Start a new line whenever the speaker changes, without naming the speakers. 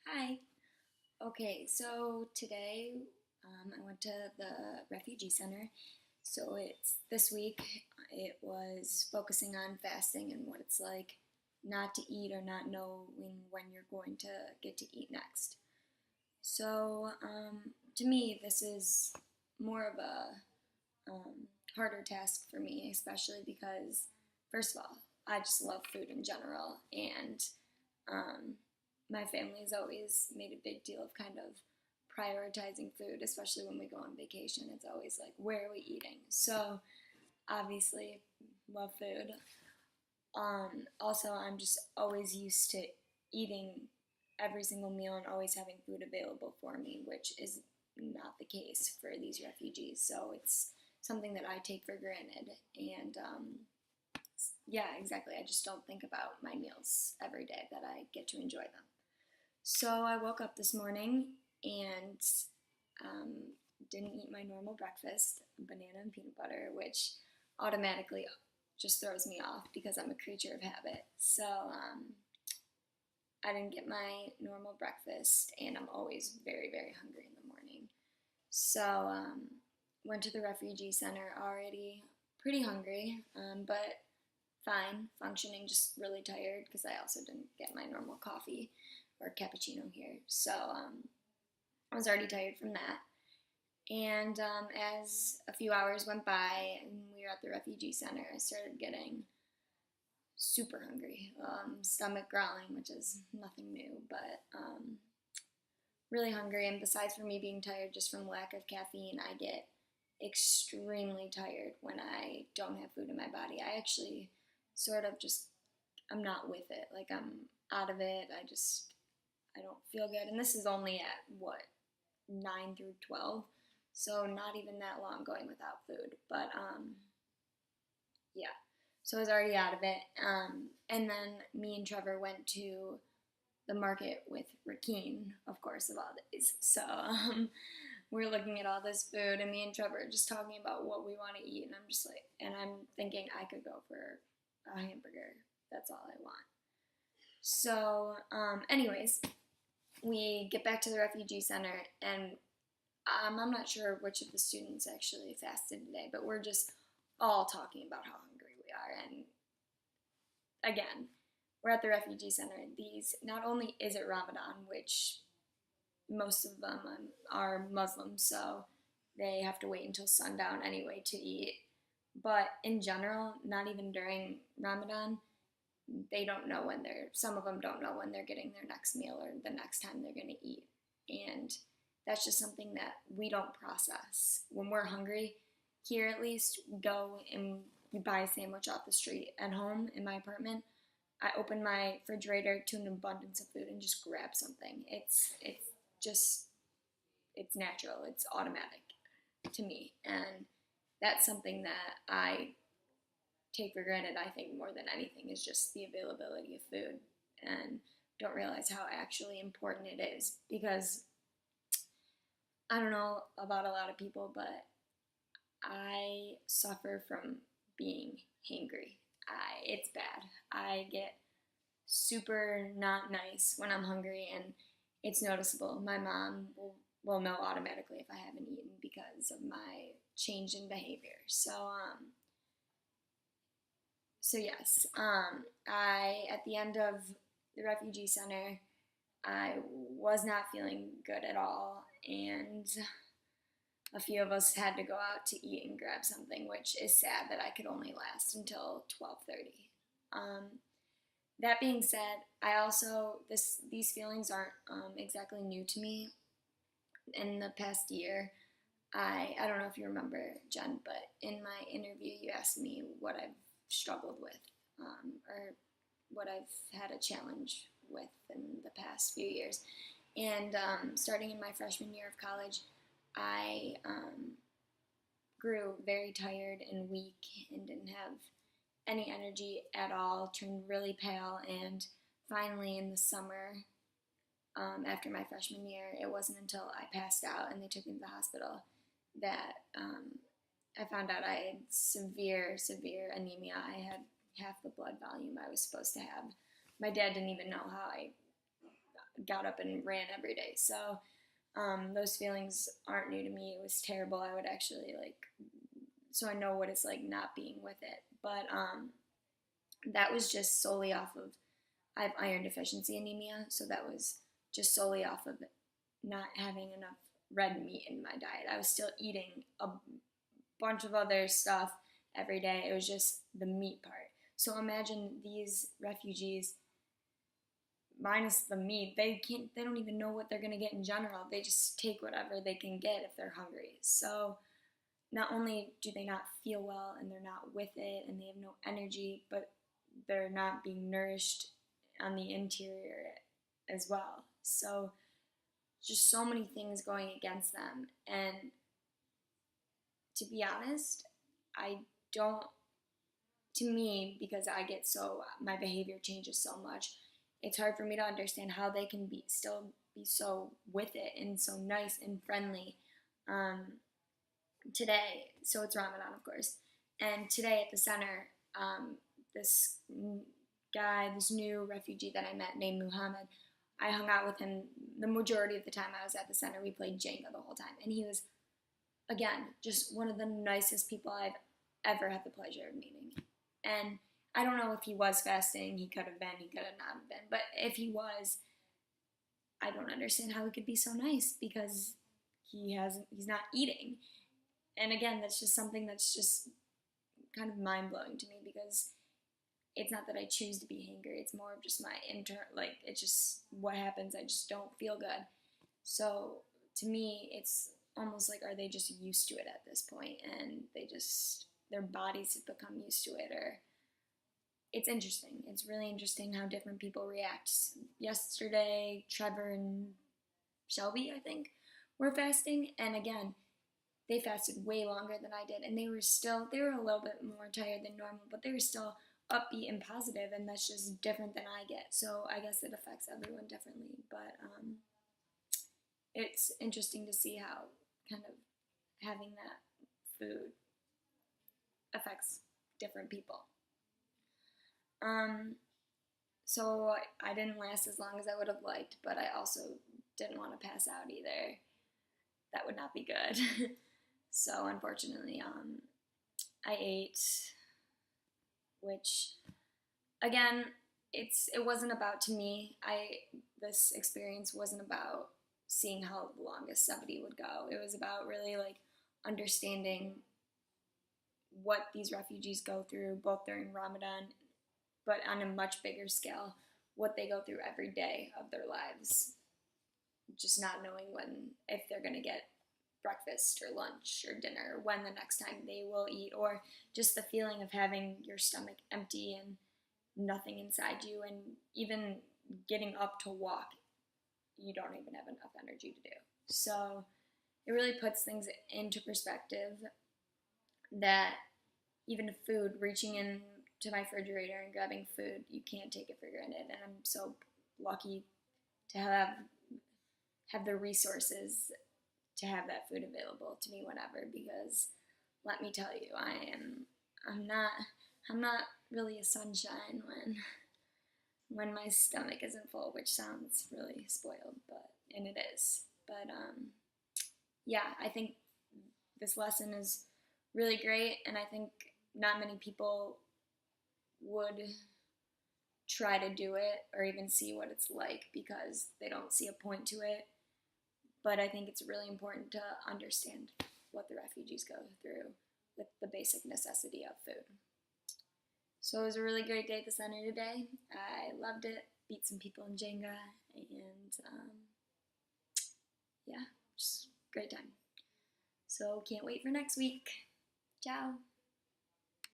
Hi. Okay, so today I went to the Refugee Center. So it's this week, it was focusing on fasting and what it's like not to eat or not knowing when you're going to get to eat next. So to me, this is more of a harder task for me, especially because, first of all, I just love food in general, and um, my family has always made a big deal of kind of prioritizing food, especially when we go on vacation. It's always like, where are we eating? So, obviously, love food. Also, I'm just always used to eating every single meal and always having food available for me, which is not the case for these refugees. So, it's something that I take for granted. And yeah, exactly. I just don't think about my meals every day that I get to enjoy them. So I woke up this morning and um, didn't eat my normal breakfast, banana and peanut butter, which automatically just throws me off because I'm a creature of habit. So I didn't get my normal breakfast, and I'm always very, very hungry in the morning. So went to the refugee center already pretty hungry, but fine, functioning, just really tired because I also didn't get my normal coffee or cappuccino here. So I was already tired from that. And as a few hours went by and we were at the refugee center, I started getting super hungry, stomach growling, which is nothing new, but really hungry. And besides for me being tired just from lack of caffeine, I get extremely tired when I don't have food in my body. I actually sort of just, I'm not with it. Like I'm out of it. I don't feel good. And this is only at what, 9 through 12. So not even that long going without food. But yeah. So I was already out of it. And then me and Trevor went to the market with Rakeen, of course, of all days. So we're looking at all this food, and me and Trevor are just talking about what we want to eat. And I'm just like, and I'm thinking I could go for a hamburger. That's all I want. So, anyways, we get back to the refugee center, and I'm not sure which of the students actually fasted today, but we're just all talking about how hungry we are. And again, we're at the refugee center. These, not only is it Ramadan, which most of them are Muslims, so they have to wait until sundown anyway to eat. But in general, not even during Ramadan, they don't know when some of them don't know when they're getting their next meal or the next time they're going to eat. And that's just something that we don't process. When we're hungry, here at least, we go and we buy a sandwich off the street. At home, in my apartment, I open my refrigerator to an abundance of food and just grab something. It's just, it's natural, it's automatic to me. And that's something that I take for granted, I think, more than anything, is just the availability of food, and don't realize how actually important it is. Because I don't know about a lot of people, but I suffer from being hangry. It's bad. I get super not nice when I'm hungry, and it's noticeable. My mom will know automatically if I haven't eaten because of my change in behavior. So yes, I at the end of the refugee center, I was not feeling good at all, and a few of us had to go out to eat and grab something, which is sad that I could only last until 12:30. That being said, I also these feelings aren't exactly new to me. In the past year, I don't know if you remember, Jen, but in my interview you asked me what I've struggled with, or what I've had a challenge with in the past few years. And starting in my freshman year of college, I grew very tired and weak and didn't have any energy at all, turned really pale, and finally in the summer, after my freshman year, it wasn't until I passed out and they took me to the hospital that I found out I had severe, severe anemia. I had half the blood volume I was supposed to have. My dad didn't even know how I got up and ran every day. So those feelings aren't new to me. It was terrible. I would actually so I know what it's like not being with it. But that was just solely off of, I have iron deficiency anemia, so that was just solely off of not having enough red meat in my diet. I was still eating a bunch of other stuff every day. It was just the meat part. So imagine these refugees minus the meat. They don't even know what they're going to get in general. They just take whatever they can get if they're hungry. So not only do they not feel well and they're not with it and they have no energy, but they're not being nourished on the interior as well. So just so many things going against them. And to be honest, I don't, to me, because my behavior changes so much, it's hard for me to understand how they can still be so with it and so nice and friendly. Today, so it's Ramadan, of course, and today at the center, this new refugee that I met named Muhammad, I hung out with him the majority of the time I was at the center. We played Jenga the whole time, and he was, again, just one of the nicest people I've ever had the pleasure of meeting. And I don't know if he was fasting. He could have been, he could have not have been, but if he was, I don't understand how he could be so nice, because he's not eating. And again, that's just something that's just kind of mind-blowing to me, because it's not that I choose to be hangry. It's more of just my it's just what happens. I just don't feel good. So to me, it's almost like, are they just used to it at this point, and their bodies have become used to it, or it's interesting. It's really interesting how different people react. Yesterday, Trevor and Shelby, I think, were fasting, and again, they fasted way longer than I did, and they were a little bit more tired than normal, but they were still upbeat and positive, and that's just different than I get. So I guess it affects everyone differently, but it's interesting to see how kind of having that food affects different people. So I didn't last as long as I would have liked, but I also didn't want to pass out either. That would not be good. So unfortunately, I ate, which again, it wasn't about, to me, this experience wasn't about seeing how the longest 70 would go. It was about really understanding what these refugees go through, both during Ramadan, but on a much bigger scale, what they go through every day of their lives. Just not knowing if they're going to get breakfast or lunch or dinner, when the next time they will eat, or just the feeling of having your stomach empty and nothing inside you, and even getting up to walk, you don't even have enough energy to do. So it really puts things into perspective, that even food, reaching in to my refrigerator and grabbing food, you can't take it for granted. And I'm so lucky to have the resources to have that food available to me whenever, because let me tell you, I'm not really a sunshine when my stomach isn't full, which sounds really spoiled, and it is. But yeah, I think this lesson is really great, and I think not many people would try to do it or even see what it's like, because they don't see a point to it. But I think it's really important to understand what the refugees go through with the basic necessity of food. So it was a really great day at the center today. I loved it, beat some people in Jenga, and yeah, just great time. So can't wait for next week. Ciao.